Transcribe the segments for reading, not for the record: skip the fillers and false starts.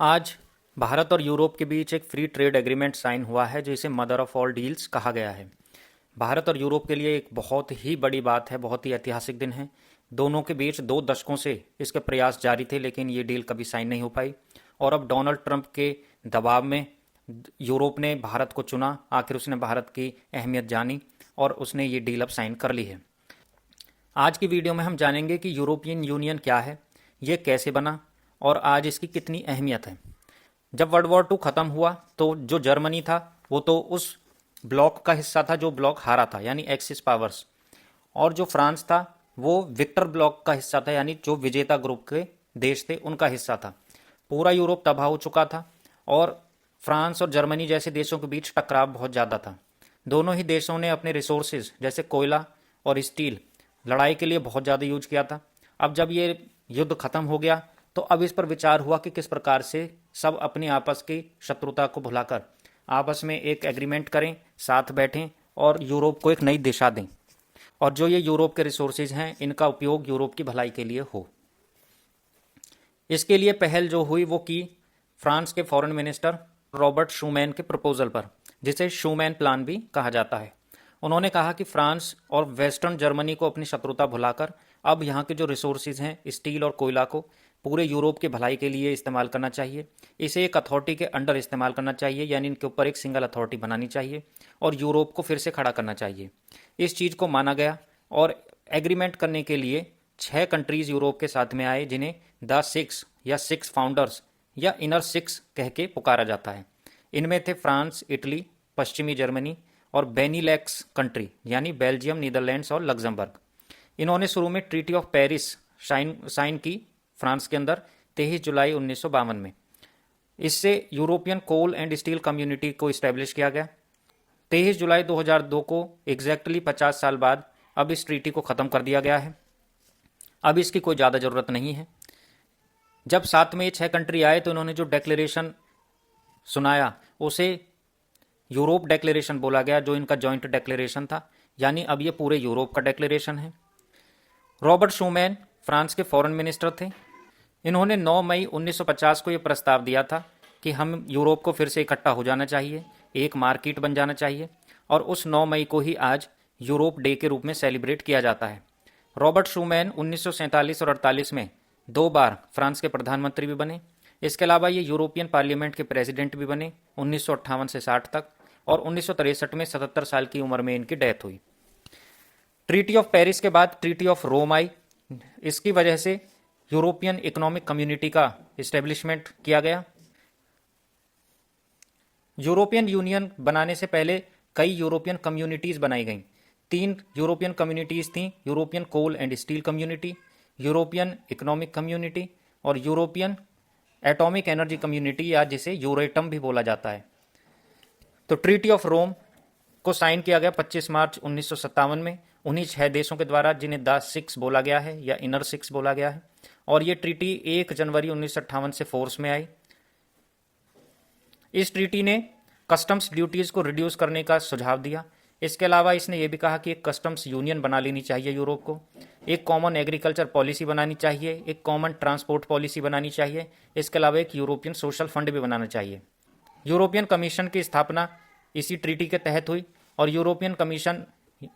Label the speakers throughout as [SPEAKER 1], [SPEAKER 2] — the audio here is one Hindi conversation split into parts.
[SPEAKER 1] आज भारत और यूरोप के बीच एक फ्री ट्रेड एग्रीमेंट साइन हुआ है जिसे मदर ऑफ ऑल डील्स कहा गया है। भारत और यूरोप के लिए एक बहुत ही बड़ी बात है, बहुत ही ऐतिहासिक दिन है। दोनों के बीच 2 दशकों से इसके प्रयास जारी थे, लेकिन ये डील कभी साइन नहीं हो पाई। और अब डोनाल्ड ट्रंप के दबाव में यूरोप ने भारत को चुना। आखिर उसने भारत की अहमियत जानी और उसने ये डील अब साइन कर ली है। आज की वीडियो में हम जानेंगे कि यूरोपियन यूनियन क्या है, ये कैसे बना और आज इसकी कितनी अहमियत है। जब वर्ल्ड वॉर टू ख़त्म हुआ तो जो जर्मनी था वो तो उस ब्लॉक का हिस्सा था जो ब्लॉक हारा था, यानी एक्सिस पावर्स। और जो फ्रांस था वो विक्टर ब्लॉक का हिस्सा था, यानी जो विजेता ग्रुप के देश थे उनका हिस्सा था। पूरा यूरोप तबाह हो चुका था और फ्रांस और जर्मनी जैसे देशों के बीच टकराव बहुत ज़्यादा था। दोनों ही देशों ने अपने रिसोर्सेज जैसे कोयला और स्टील लड़ाई के लिए बहुत ज़्यादा यूज किया था। अब जब ये युद्ध खत्म हो गया तो अब इस पर विचार हुआ कि किस प्रकार से सब अपनी आपस की शत्रुता को भुलाकर आपस में एक एग्रीमेंट करें, साथ बैठें और यूरोप को एक नई दिशा दें, और जो ये यूरोप के रिसोर्सेज हैं इनका उपयोग यूरोप की भलाई के लिए हो। इसके लिए पहल जो हुई वो की फ्रांस के फॉरेन मिनिस्टर रॉबर्ट शूमैन के प्रपोजल पर, जिसे शूमैन प्लान भी कहा जाता है। उन्होंने कहा कि फ्रांस और वेस्टर्न जर्मनी को अपनी शत्रुता भुलाकर अब यहाँ के जो रिसोर्सेज हैं स्टील और कोयला को पूरे यूरोप की भलाई के लिए इस्तेमाल करना चाहिए। इसे एक अथॉरिटी के अंडर इस्तेमाल करना चाहिए, यानी इनके ऊपर एक सिंगल अथॉरिटी बनानी चाहिए और यूरोप को फिर से खड़ा करना चाहिए। इस चीज़ को माना गया और एग्रीमेंट करने के लिए 6 कंट्रीज यूरोप के साथ में आए, जिन्हें द 6 या 6 फाउंडर्स या इनर 6 कह के पुकारा जाता है। इनमें थे फ्रांस, इटली, पश्चिमी जर्मनी और बेनीलैक्स कंट्री यानी बेल्जियम, नीदरलैंड्स और लग्जमबर्ग। इन्होंने शुरू में ट्रीटी ऑफ पेरिस साइन की फ्रांस के अंदर 23 जुलाई 1952 में। इससे European coal and steel community को इस्टेब्लिश किया गया। 23 जुलाई 2002 को एग्जैक्टली 50 साल बाद अब इस ट्रीटी को ख़त्म कर दिया गया है। अब इसकी कोई ज़्यादा ज़रूरत नहीं है। जब साथ में ये 6 कंट्री आए तो इन्होंने जो डेक्लेरेशन सुनाया उसे यूरोप डेक्लेरेशन बोला गया, जो इनका जॉइंट डेक्लेरेशन था, यानी अब ये पूरे यूरोप का डेक्लेरेशन है। रॉबर्ट शूमैन फ्रांस के फॉरेन मिनिस्टर थे। इन्होंने 9 मई 1950 को ये प्रस्ताव दिया था कि हम यूरोप को फिर से इकट्ठा हो जाना चाहिए, एक मार्केट बन जाना चाहिए, और उस 9 मई को ही आज यूरोप डे के रूप में सेलिब्रेट किया जाता है। रॉबर्ट शूमैन 1947 और 48 में 2 बार फ्रांस के प्रधानमंत्री भी बने। इसके अलावा ये यूरोपियन पार्लियामेंट के प्रेसिडेंट भी बने 1958 से 60 तक, और 1963 में 77 साल की उम्र में इनकी डेथ हुई। ट्रीटी ऑफ पेरिस के बाद ट्रीटी ऑफ रोम आई। इसकी वजह से यूरोपियन इकोनॉमिक कम्युनिटी का इस्टेब्लिशमेंट किया गया। यूरोपियन यूनियन बनाने से पहले कई यूरोपियन कम्युनिटीज़ बनाई गईं। 3 यूरोपियन कम्युनिटीज़ थीं: European coal and steel community, European economic community और यूरोपियन एटॉमिक एनर्जी कम्युनिटी, या जिसे यूरेटम भी बोला जाता है। तो ट्रीटी ऑफ रोम को साइन किया गया 25 मार्च 1957 में उन्हीं 6 देशों के द्वारा, जिन्हें द 6 बोला गया है या इनर 6 बोला गया है। और ये ट्रीटी 1 जनवरी 1958 से फोर्स में आई। इस ट्रीटी ने कस्टम्स ड्यूटीज़ को रिड्यूस करने का सुझाव दिया। इसके अलावा इसने ये भी कहा कि एक कस्टम्स यूनियन बना लेनी चाहिए यूरोप को, एक कॉमन एग्रीकल्चर पॉलिसी बनानी चाहिए, एक कॉमन ट्रांसपोर्ट पॉलिसी बनानी चाहिए। इसके अलावा एक यूरोपियन सोशल फंड भी बनाना चाहिए। यूरोपियन कमीशन की स्थापना इसी ट्रीटी के तहत हुई, और यूरोपियन कमीशन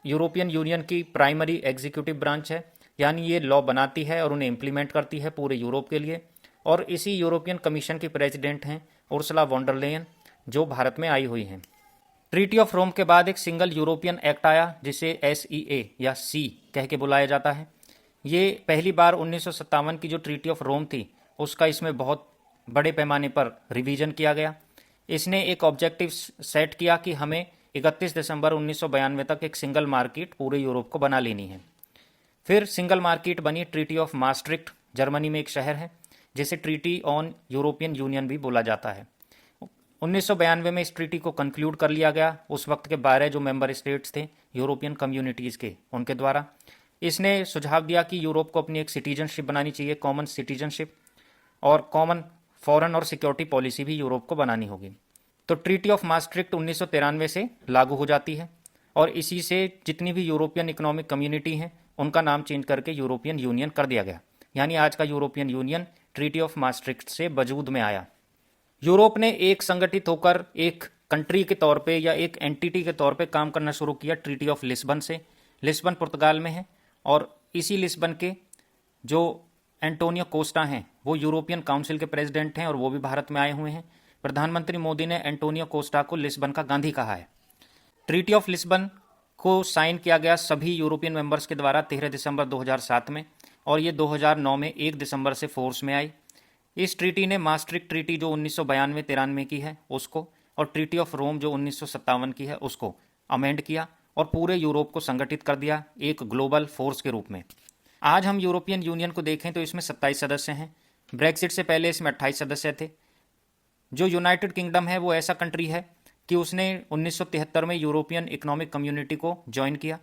[SPEAKER 1] यूरोपियन यूनियन की प्राइमरी एग्जीक्यूटिव ब्रांच है, यानी ये लॉ बनाती है और उन्हें इम्प्लीमेंट करती है पूरे यूरोप के लिए। और इसी यूरोपियन कमीशन की प्रेसिडेंट हैं उर्सुला वॉन डर लेयन, जो भारत में आई हुई हैं। ट्रीटी ऑफ रोम के बाद एक सिंगल यूरोपियन एक्ट आया, जिसे SEA या सी कह के बुलाया जाता है। ये पहली बार 1957 की जो ट्रीटी ऑफ रोम थी उसका इसमें बहुत बड़े पैमाने पर रिवीजन किया गया। इसने एक ऑब्जेक्टिव सेट किया कि हमें 31 दिसंबर 1992 तक एक सिंगल मार्केट पूरे यूरोप को बना लेनी है। फिर सिंगल मार्केट बनी ट्रीटी ऑफ मास्ट्रिक्ट, जर्मनी में एक शहर है, जिसे ट्रीटी ऑन यूरोपियन यूनियन भी बोला जाता है। 1992 में इस ट्रीटी को कंक्लूड कर लिया गया उस वक्त के 12 जो मेंबर स्टेट्स थे यूरोपियन कम्युनिटीज़ के, उनके द्वारा। इसने सुझाव दिया कि यूरोप को अपनी एक सिटीजनशिप बनानी चाहिए, कॉमन सिटीजनशिप, और कॉमन फॉरेन और सिक्योरिटी पॉलिसी भी यूरोप को बनानी होगी। तो ट्रीटी ऑफ मास्ट्रिक्ट 1993 से लागू हो जाती है, और इसी से जितनी भी यूरोपियन इकोनॉमिक कम्युनिटी हैं उनका नाम चेंज करके यूरोपियन यूनियन कर दिया गया। यानी आज का यूरोपियन यूनियन ट्रीटी ऑफ मास्ट्रिक्ट से वजूद में आया। यूरोप ने एक संगठित होकर एक कंट्री के तौर पे या एक एंटिटी के तौर पे काम करना शुरू किया ट्रीटी ऑफ लिस्बन से। लिस्बन पुर्तगाल में है और इसी लिस्बन के जो एंटोनियो कोस्टा हैं वो यूरोपियन काउंसिल के प्रेसिडेंट हैं और वो भी भारत में आए हुए हैं। प्रधानमंत्री मोदी ने एंटोनियो कोस्टा को लिस्बन का गांधी कहा है। ट्रीटी ऑफ लिस्बन को साइन किया गया सभी यूरोपियन मेंबर्स के द्वारा 13 दिसंबर 2007 में और ये 2009 में 1 दिसंबर से फोर्स में आई। इस ट्रीटी ने मास्ट्रिक्ट ट्रीटी जो 1992-93 की है उसको और ट्रीटी ऑफ रोम जो 1957 की है उसको अमेंड किया और पूरे यूरोप को संगठित कर दिया एक ग्लोबल फोर्स के रूप में। आज हम यूरोपियन यूनियन को देखें तो इसमें 27 सदस्य हैं। ब्रेक्सिट से पहले इसमें 28 सदस्य थे। जो यूनाइटेड किंगडम है वो ऐसा कंट्री है कि उसने 1973 में यूरोपियन इकोनॉमिक कम्युनिटी को ज्वाइन किया,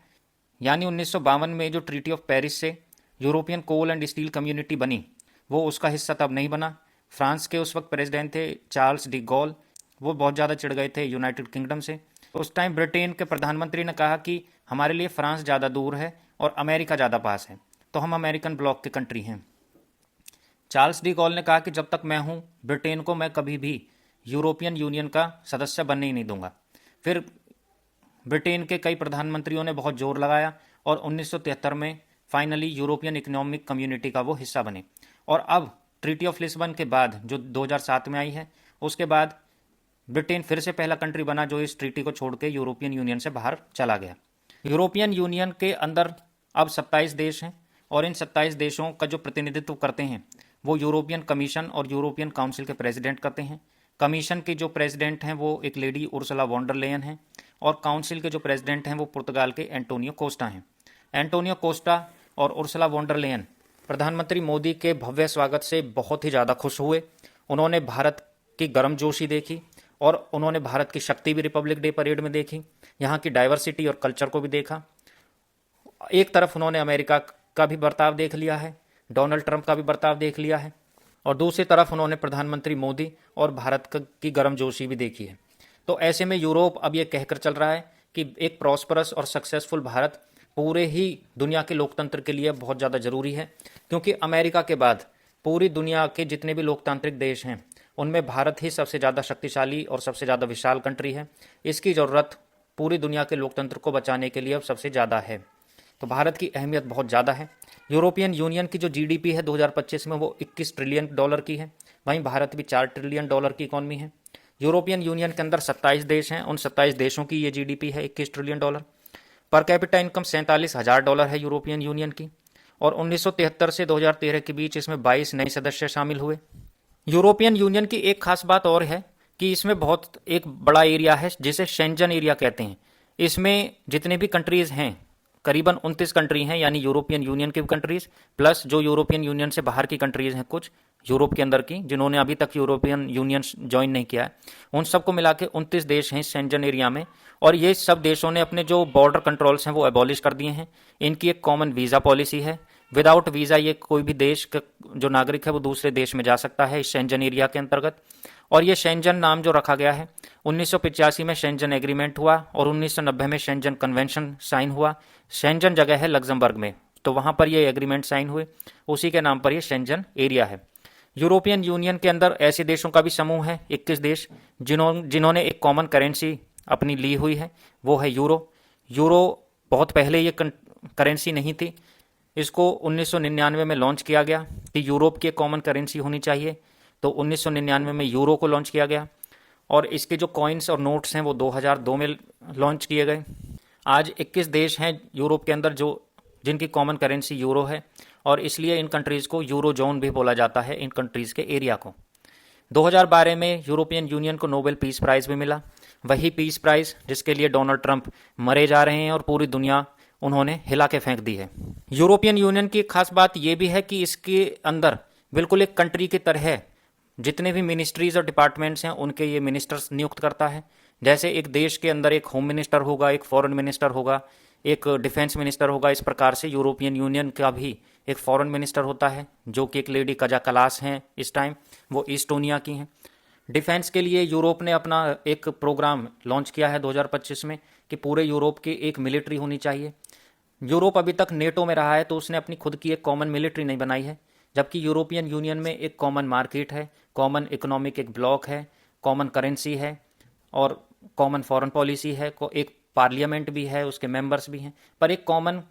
[SPEAKER 1] यानी 1952 में जो ट्रीटी ऑफ पेरिस से European coal and steel community बनी वो उसका हिस्सा तब नहीं बना। फ्रांस के उस वक्त प्रेसिडेंट थे चार्ल्स डी गॉल, वो बहुत ज़्यादा चिढ़ गए थे यूनाइटेड किंगडम से। उस टाइम ब्रिटेन के प्रधानमंत्री ने कहा कि हमारे लिए फ्रांस ज़्यादा दूर है और अमेरिका ज़्यादा पास है, तो हम अमेरिकन ब्लॉक की कंट्री हैं। चार्ल्स डी गॉल ने कहा कि जब तक मैं हूं ब्रिटेन को मैं कभी भी यूरोपियन यूनियन का सदस्य बनने ही नहीं दूंगा। फिर ब्रिटेन के कई प्रधानमंत्रियों ने बहुत जोर लगाया और 1973 में फाइनली यूरोपियन इकोनॉमिक कम्युनिटी का वो हिस्सा बने। और अब ट्रीटी ऑफ लिस्बन के बाद जो 2007 में आई है उसके बाद ब्रिटेन फिर से पहला कंट्री बना जो इस ट्रीटी को छोड़ के यूरोपियन यूनियन से बाहर चला गया। यूरोपियन यूनियन के अंदर अब 27 देश हैं और इन 27 देशों का जो प्रतिनिधित्व करते हैं वो यूरोपियन कमीशन और यूरोपियन काउंसिल के प्रेसिडेंट करते हैं। कमीशन के जो प्रेसिडेंट हैं वो एक lady Ursula von der Leyen हैं और काउंसिल के जो प्रेसिडेंट हैं वो पुर्तगाल के एंटोनियो कोस्टा हैं। एंटोनियो कोस्टा और उर्सुला वॉन डर लेयन प्रधानमंत्री मोदी के भव्य स्वागत से बहुत ही ज़्यादा खुश हुए। उन्होंने भारत की गर्मजोशी देखी और उन्होंने भारत की शक्ति भी रिपब्लिक डे परेड में देखी, यहाँ की डाइवर्सिटी और कल्चर को भी देखा। एक तरफ उन्होंने अमेरिका का भी बर्ताव देख लिया है, डोनाल्ड ट्रंप का भी बर्ताव देख लिया है और दूसरी तरफ उन्होंने प्रधानमंत्री मोदी और भारत की गर्मजोशी भी देखी है। तो ऐसे में यूरोप अब ये कहकर चल रहा है कि एक प्रॉस्परस और सक्सेसफुल भारत पूरे ही दुनिया के लोकतंत्र के लिए बहुत ज़्यादा ज़रूरी है, क्योंकि अमेरिका के बाद पूरी दुनिया के जितने भी लोकतांत्रिक देश हैं उनमें भारत ही सबसे ज़्यादा शक्तिशाली और सबसे ज़्यादा विशाल कंट्री है। इसकी ज़रूरत पूरी दुनिया के लोकतंत्र को बचाने के लिए अब सबसे ज़्यादा है, तो भारत की अहमियत बहुत ज़्यादा है। यूरोपियन यूनियन की जो जीडीपी है 2025 में वो 21 ट्रिलियन डॉलर की है, वहीं भारत भी 4 ट्रिलियन डॉलर की इकॉनमी है। यूरोपियन यूनियन के अंदर 27 देश हैं, उन 27 देशों की ये जीडीपी है 21 trillion dollar. Per capita income 47,000 dollar है यूरोपियन यूनियन की और 1973 से 2013 के बीच इसमें 22 नए सदस्य शामिल हुए। यूरोपियन यूनियन की एक खास बात और है कि इसमें बहुत एक बड़ा एरिया है जिसे शेंजन एरिया कहते हैं। इसमें जितने भी कंट्रीज हैं करीबन 29 कंट्री हैं, यानी यूरोपियन यूनियन की कंट्रीज प्लस जो यूरोपियन यूनियन से बाहर की कंट्रीज हैं कुछ यूरोप के अंदर की जिन्होंने अभी तक यूरोपियन यूनियन ज्वाइन नहीं किया है, उन सबको मिला के 29 देश हैं इस शेंजन एरिया में। और ये सब देशों ने अपने जो बॉर्डर कंट्रोल्स हैं वो एबॉलिश कर दिए हैं। इनकी एक कॉमन वीज़ा पॉलिसी है, विदाउट वीज़ा ये कोई भी देश का जो नागरिक है वो दूसरे देश में जा सकता है इस शेंजन एरिया के अंतर्गत। और ये शेंजन नाम जो रखा गया है 1985 में शेंजन एग्रीमेंट हुआ और 1990 में शेंजन कन्वेंशन साइन हुआ। शेंजन जगह है लग्जमबर्ग में, तो वहाँ पर ये एग्रीमेंट साइन हुए, उसी के नाम पर ये शेंजन एरिया है। यूरोपियन यूनियन के अंदर ऐसे देशों का भी समूह है 21 देश जिन्होंने एक कॉमन करेंसी अपनी ली हुई है, वो है यूरो। यूरो बहुत पहले ये करेंसी नहीं थी, इसको 1999 में लॉन्च किया गया कि यूरोप की एक कॉमन करेंसी होनी चाहिए, तो 1999 में यूरो को लॉन्च किया गया और इसके जो कॉइन्स और नोट्स हैं वो 2002 में लॉन्च किए गए। आज 21 देश हैं यूरोप के अंदर जिनकी कॉमन करेंसी यूरो है और इसलिए इन कंट्रीज़ को यूरो जोन भी बोला जाता है, इन कंट्रीज़ के एरिया को। 2012 में यूरोपियन यूनियन को नोबेल पीस प्राइज़ भी मिला, वही पीस प्राइज़ जिसके लिए डोनाल्ड ट्रंप मरे जा रहे हैं और पूरी दुनिया उन्होंने हिला के फेंक दी है। यूरोपियन यूनियन की एक खास बात यह भी है कि इसके अंदर बिल्कुल एक कंट्री की तरह जितने भी मिनिस्ट्रीज और डिपार्टमेंट्स हैं उनके ये मिनिस्टर्स नियुक्त करता है। जैसे एक देश के अंदर एक होम मिनिस्टर होगा, एक फॉरेन मिनिस्टर होगा, एक डिफेंस मिनिस्टर होगा, इस प्रकार से यूरोपियन यूनियन का भी एक फॉरेन मिनिस्टर होता है जो कि एक लेडी कजा कलास हैं, इस टाइम वो ईस्टोनिया की हैं। डिफेंस के लिए यूरोप ने अपना एक प्रोग्राम लॉन्च किया है 2025 में कि पूरे यूरोप की एक मिलिट्री होनी चाहिए। यूरोप अभी तक नेटो में रहा है तो उसने अपनी खुद की एक कॉमन मिलिट्री नहीं बनाई है, जबकि यूरोपियन यूनियन में एक कॉमन मार्केट है, कॉमन इकोनॉमिक एक ब्लॉक है, कॉमन करेंसी है और कॉमन फॉरेन पॉलिसी है, एक पार्लियामेंट भी है, उसके मेंबर्स भी हैं, पर एक कॉमन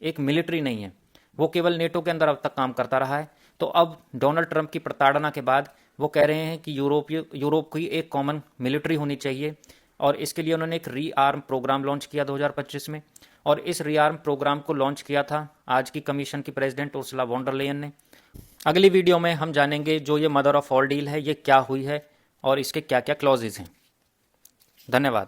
[SPEAKER 1] एक मिलिट्री नहीं है। वो केवल नेटो के अंदर अब तक काम करता रहा है। तो अब डोनाल्ड ट्रंप की प्रताड़ना के बाद वो कह रहे हैं कि यूरोप की एक कॉमन मिलिट्री होनी चाहिए, और इसके लिए उन्होंने एक रीआर्म प्रोग्राम लॉन्च किया 2025 में। और इस रीआर्म प्रोग्राम को लॉन्च किया था आज की कमीशन की president Ursula von der Leyen ने। अगली वीडियो में हम जानेंगे जो ये मदर ऑफ ऑल डील है ये क्या हुई है और इसके क्या क्या क्लॉजेज हैं। धन्यवाद।